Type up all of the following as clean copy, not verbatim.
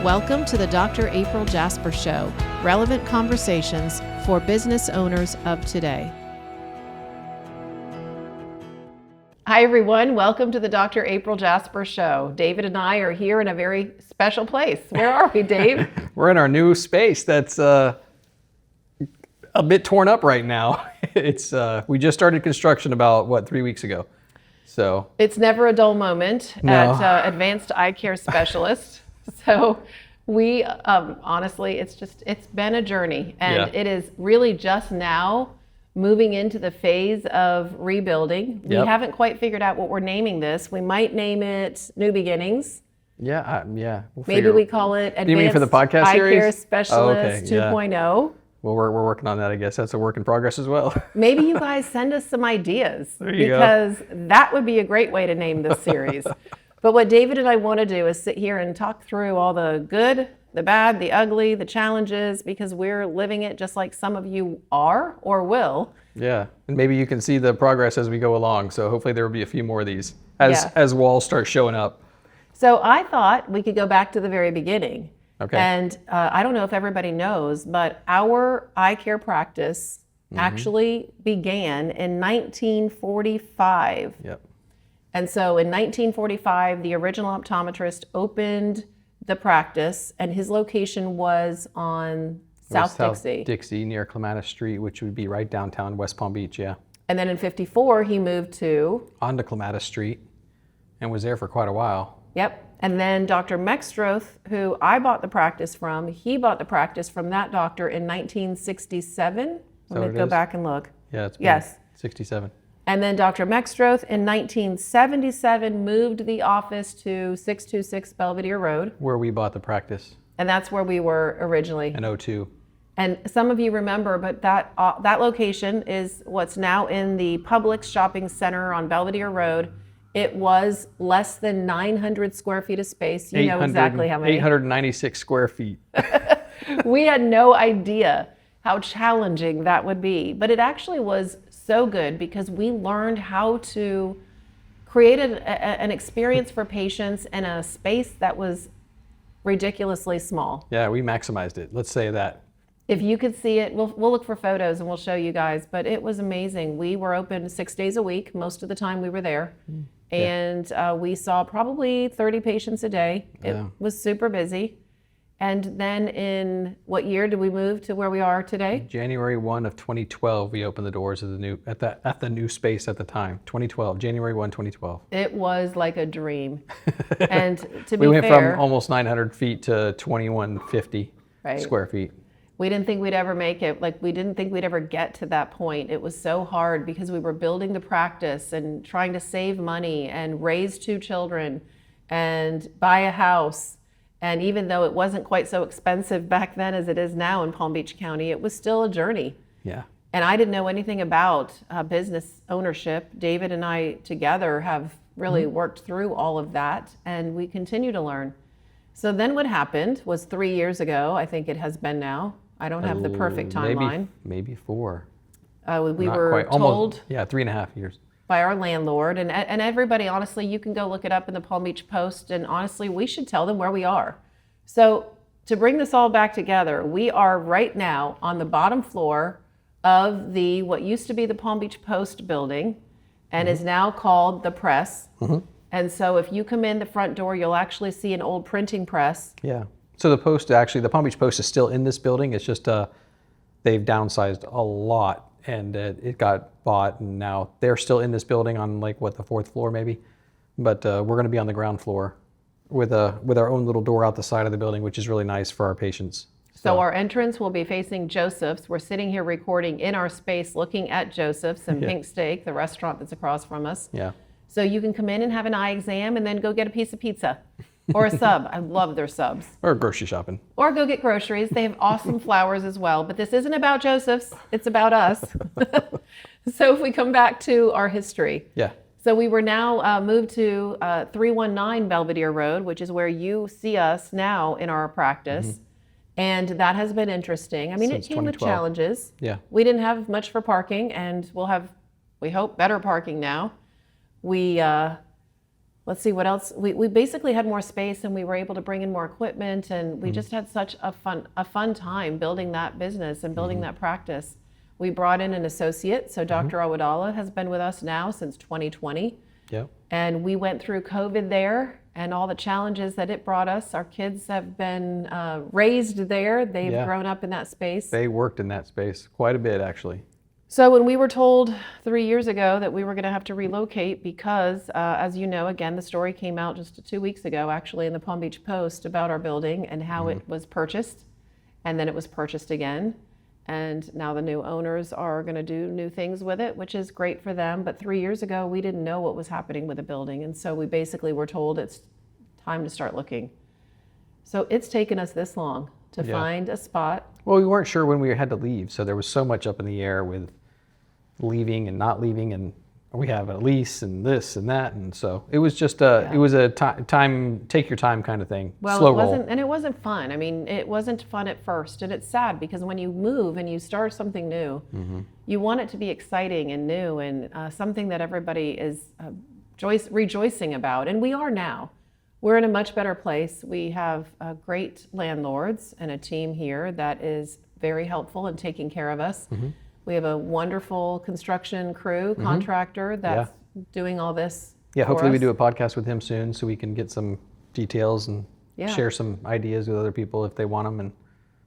Welcome to the Dr. April Jasper Show, relevant conversations for business owners of today. Hi, everyone. Welcome to the Dr. April Jasper Show. David and I are here in a very special place. Where are we, Dave? We're in our new space that's a bit torn up right now. We just started construction about, 3 weeks ago. So it's never a dull moment at Advanced Eye Care Specialist. So we, honestly, it's been a journey, and It is really just now moving into the phase of rebuilding. We haven't quite figured out what we're naming this. We might name it New Beginnings. We'll Maybe we call it Advanced you mean for the podcast Eye series? Care Specialist 2.0. Well, we're working on that, I guess. That's a work in progress as well. Maybe you guys send us some ideas, because that would be a great way to name this series. But what David and I want to do is sit here and talk through all the good, the bad, the ugly, the challenges, because we're living it just like some of you are or will. Yeah, and maybe you can see the progress as we go along. So hopefully there will be a few more of these as walls start showing up. So I thought we could go back to the very beginning. Okay. And I don't know if everybody knows, but our eye care practice actually began in 1945. Yep. And so in 1945, the original optometrist opened the practice, and his location was on South Dixie near Clematis Street, which would be right downtown West Palm Beach, yeah. And then in 54, he moved onto Clematis Street and was there for quite a while. Yep. And then Dr. Mextroth, who I bought the practice from, he bought the practice from that doctor in 1967. Let me go back and look. Yeah, it's been 67. And then Dr. Mextroth in 1977 moved the office to 626 Belvedere Road. Where we bought the practice. And that's where we were originally. In 02. And some of you remember, but that location is what's now in the Publix shopping center on Belvedere Road. It was less than 900 square feet of space. You know exactly how many. 896 square feet. We had no idea how challenging that would be, but it actually was so good because we learned how to create an experience for patients in a space that was ridiculously small. Yeah, we maximized it. Let's say that. If you could see it, we'll look for photos and we'll show you guys, but it was amazing. We were open 6 days a week. Most of the time we were there. And we saw probably 30 patients a day. It was super busy. And then in what year did we move to where we are today? January 1 of 2012, we opened the doors of at the new space at the time. 2012, January 1, 2012. It was like a dream. And to be fair, we went from almost 900 feet to 2150 square feet. We didn't think we'd ever make it. We didn't think we'd ever get to that point. It was so hard because we were building the practice and trying to save money and raise 2 children and buy a house. And even though it wasn't quite so expensive back then as it is now in Palm Beach County, it was still a journey. Yeah. And I didn't know anything about business ownership. David and I together have really worked through all of that, and we continue to learn. So then what happened was 3 years ago, I think it has been now. I don't have the perfect timeline. Maybe 4. We were told almost, 3.5 years. By our landlord, and everybody, honestly, you can go look it up in the Palm Beach Post, and honestly, we should tell them where we are. So to bring this all back together, we are right now on the bottom floor of what used to be the Palm Beach Post building and is now called the Press. And so if you come in the front door, you'll actually see an old printing press. Yeah. So the Palm Beach Post is still in this building. It's just they've downsized a lot. And it got bought, and now they're still in this building on the 4th floor maybe. But we're going to be on the ground floor with our own little door out the side of the building, which is really nice for our patients. So our entrance will be facing Joseph's. We're sitting here recording in our space looking at Joseph's and Pink Steak, the restaurant that's across from us. Yeah. So you can come in and have an eye exam and then go get a piece of pizza. Or a sub. I love their subs. Or grocery shopping. Or go get groceries. They have awesome flowers as well. But this isn't about Joseph's. It's about us. So if we come back to our history. Yeah. So we were now moved to 319 Belvedere Road, which is where you see us now in our practice. And that has been interesting. I mean, it came with challenges. Yeah. We didn't have much for parking, and we'll have, we hope, better parking now. We let's see what else. We basically had more space and we were able to bring in more equipment, and we just had such a fun time building that business and building that practice. We brought in an associate. So Dr. Awadala has been with us now since 2020. Yep. And we went through COVID there and all the challenges that it brought us. Our kids have been raised there. They've grown up in that space. They worked in that space quite a bit, actually. So when we were told 3 years ago that we were going to have to relocate because, as you know, again, the story came out just 2 weeks ago, actually, in the Palm Beach Post about our building and how it was purchased, and then it was purchased again. And now the new owners are going to do new things with it, which is great for them. But 3 years ago, we didn't know what was happening with the building. And so we basically were told it's time to start looking. So it's taken us this long to find a spot. Well, we weren't sure when we had to leave. So there was so much up in the air with leaving and not leaving. And we have a lease and this and that. And so it was just it was a time, take your time kind of thing. Well, slow it wasn't, roll. and it wasn't fun. I mean, it wasn't fun at first, and it's sad because when you move and you start something new, you want it to be exciting and new and something that everybody is rejoicing about, and we are now. We're in a much better place. We have great landlords and a team here that is very helpful in taking care of us. We have a wonderful construction crew, contractor that's doing all this. Yeah, for hopefully we us. do a podcast with him soon so we can get some details and share some ideas with other people if they want them and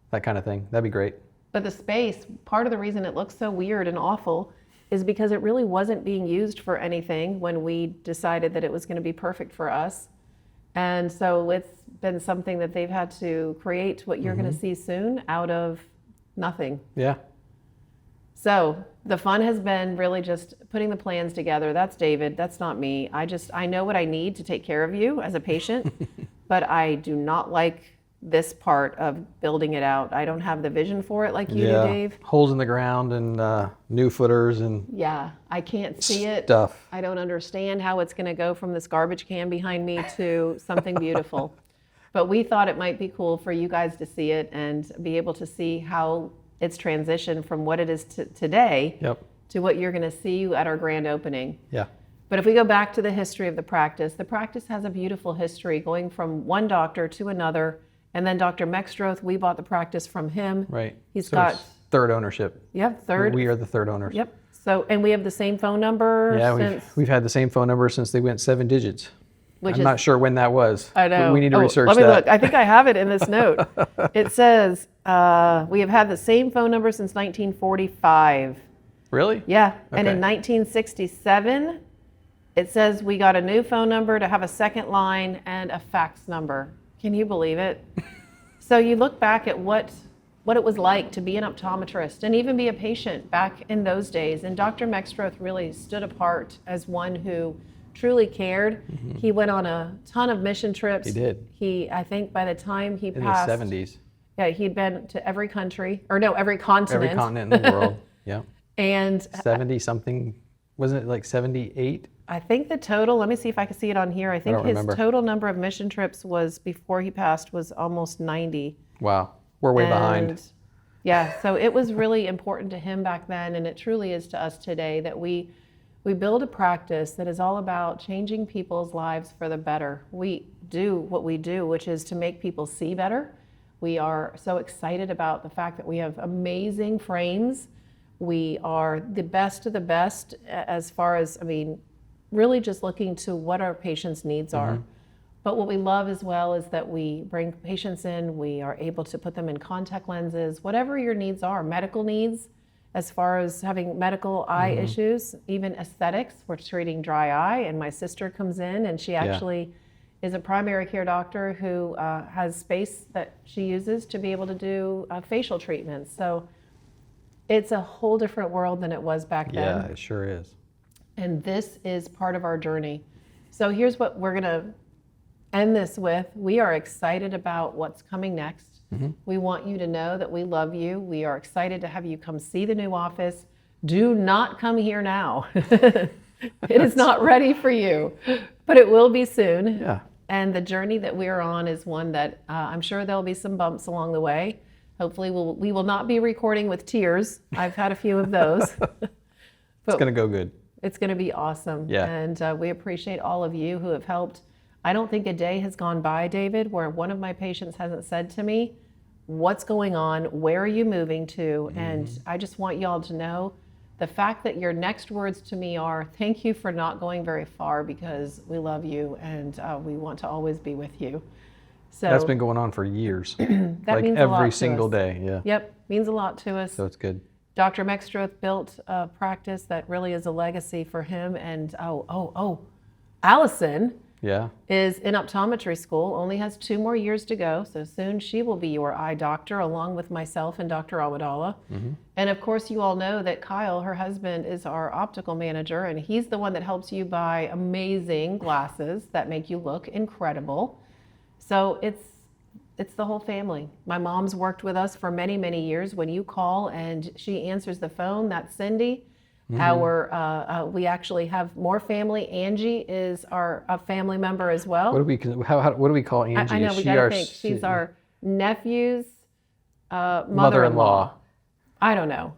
that kind of thing. That'd be great. But the space, part of the reason it looks so weird and awful is because it really wasn't being used for anything when we decided that it was going to be perfect for us. And so it's been something that they've had to create what you're going to see soon out of nothing. Yeah. So the fun has been really just putting the plans together. That's David. That's not me. I know what I need to take care of you as a patient, but I do not like this part of building it out. I don't have the vision for it like you do, Dave. Holes in the ground and new footers and I can't see it. stuff. I don't understand how it's going to go from this garbage can behind me to something beautiful. But we thought it might be cool for you guys to see it and be able to see how it's transitioned from what it is today to what you're going to see at our grand opening. Yeah. But if we go back to the history of the practice has a beautiful history going from one doctor to another. And then Dr. Mextroth, we bought the practice from him. Right. He's So got it's third ownership. Yep, third. We are the third owners. Yep. So, and we have the same phone number Yeah, since. we've had the same phone number since they went 7 digits. Which I'm not sure when that was. I know. We need to research let me that. look. I think I have it in this note. It says we have had the same phone number since 1945. Really? Yeah. And in Okay. 1967, it says we got a new phone number to have a second line and a fax number. Can you believe it? So you look back at what it was like to be an optometrist and even be a patient back in those days. And Dr. Mextroth really stood apart as one who truly cared. He went on a ton of mission trips. He did. I think by the time he In passed. the 70s. Yeah, he'd been to every country, or no, every continent. Every continent in the world. Yeah. And 70 something. Wasn't it like 78? I think the total, let me see if I can see it on here. I think don't his remember. total number of mission trips was, before he passed, was almost 90. Wow. We're way behind. And yeah, so it was really important to him back then, and it truly is to us today, that we build a practice that is all about changing people's lives for the better. We do what we do, which is to make people see better. We are so excited about the fact that we have amazing frames. We are the best of the best as far as, really just looking to what our patients' needs are. But what we love as well is that we bring patients in, we are able to put them in contact lenses, whatever your needs are, medical needs, as far as having medical eye issues, even aesthetics. We're treating dry eye, and my sister comes in and she actually is a primary care doctor who has space that she uses to be able to do facial treatments. So it's a whole different world than it was back then. Yeah, it sure is. And this is part of our journey. So here's what we're going to end this with. We are excited about what's coming next. We want you to know that we love you. We are excited to have you come see the new office. Do not come here now. It is not ready for you, but it will be soon. Yeah. And the journey that we're on is one that I'm sure there'll be some bumps along the way. Hopefully we will not be recording with tears. I've had a few of those. It's going to go good. It's going to be awesome. Yeah. And we appreciate all of you who have helped. I don't think a day has gone by, David, where one of my patients hasn't said to me, what's going on? Where are you moving to? And I just want y'all to know the fact that your next words to me are, thank you for not going very far because we love you and we want to always be with you. So That's been going on for years. that like means a lot every to single us. day. Yeah. Yep, means a lot to us. So it's good. Dr. Mextroth built a practice that really is a legacy for him. And Allison Yeah. is in optometry school, only has 2 more years to go. So soon she will be your eye doctor along with myself and Dr. Awadallah. And of course you all know that Kyle, her husband, is our optical manager, and he's the one that helps you buy amazing glasses that make you look incredible. So it's the whole family. My mom's worked with us for many, many years. When you call and she answers the phone, that's Cindy. We actually have more family. Angie is a family member as well. What do we call Angie? I know, Is we she gotta our think. She's our nephew's mother-in-law. mother-in-law? I don't know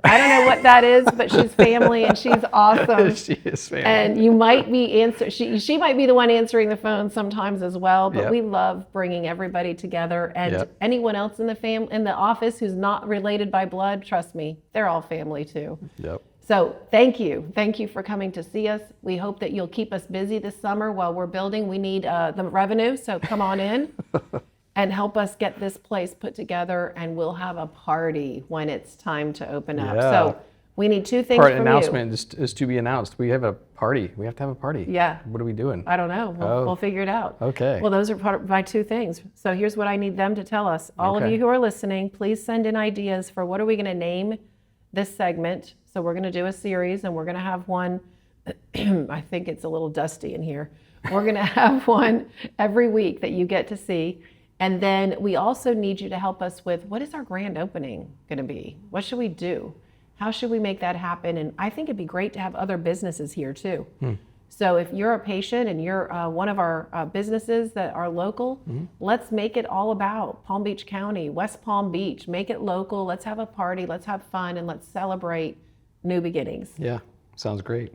what that is, but she's family and she's awesome. She is family. And you might be she might be the one answering the phone sometimes as well, but Yep. we love bringing everybody together. And Yep. anyone else in the office who's not related by blood, trust me, they're all family too. Yep. So thank you for coming to see us. We hope that you'll keep us busy this summer while we're building. We need the revenue, so come on in and help us get this place put together, and we'll have a party when it's time to open up. Yeah. So we need 2 things Part from announcement is to be announced. We have a party. We have to have a party. Yeah. What are we doing? I don't know. We'll figure it out. Okay. Well, those are part of my 2 things. So here's what I need them to tell us. All of Okay. you who are listening, please send in ideas for what are we going to name this segment. So we're going to do a series, and we're going to have one. I think it's a little dusty in here. We're going to have one every week that you get to see. And then we also need you to help us with, what is our grand opening going to be? What should we do? How should we make that happen? And I think it'd be great to have other businesses here too. So if you're a patient and you're one of our businesses that are local, let's make it all about Palm Beach County, West Palm Beach. Make it local. Let's have a party. Let's have fun, and let's celebrate new beginnings. Yeah. Sounds great.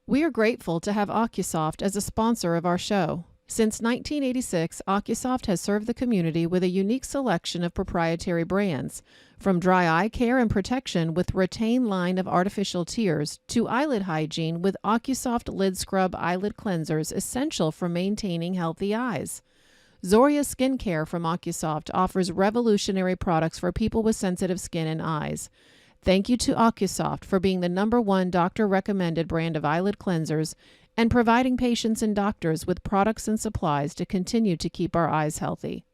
We are grateful to have OcuSoft as a sponsor of our show. Since 1986, OcuSoft has served the community with a unique selection of proprietary brands, from dry eye care and protection with Retain line of artificial tears to eyelid hygiene with OcuSoft Lid Scrub eyelid cleansers essential for maintaining healthy eyes. Zoria Skincare from OcuSoft offers revolutionary products for people with sensitive skin and eyes. Thank you to OcuSoft for being the #1 doctor-recommended brand of eyelid cleansers and providing patients and doctors with products and supplies to continue to keep our eyes healthy.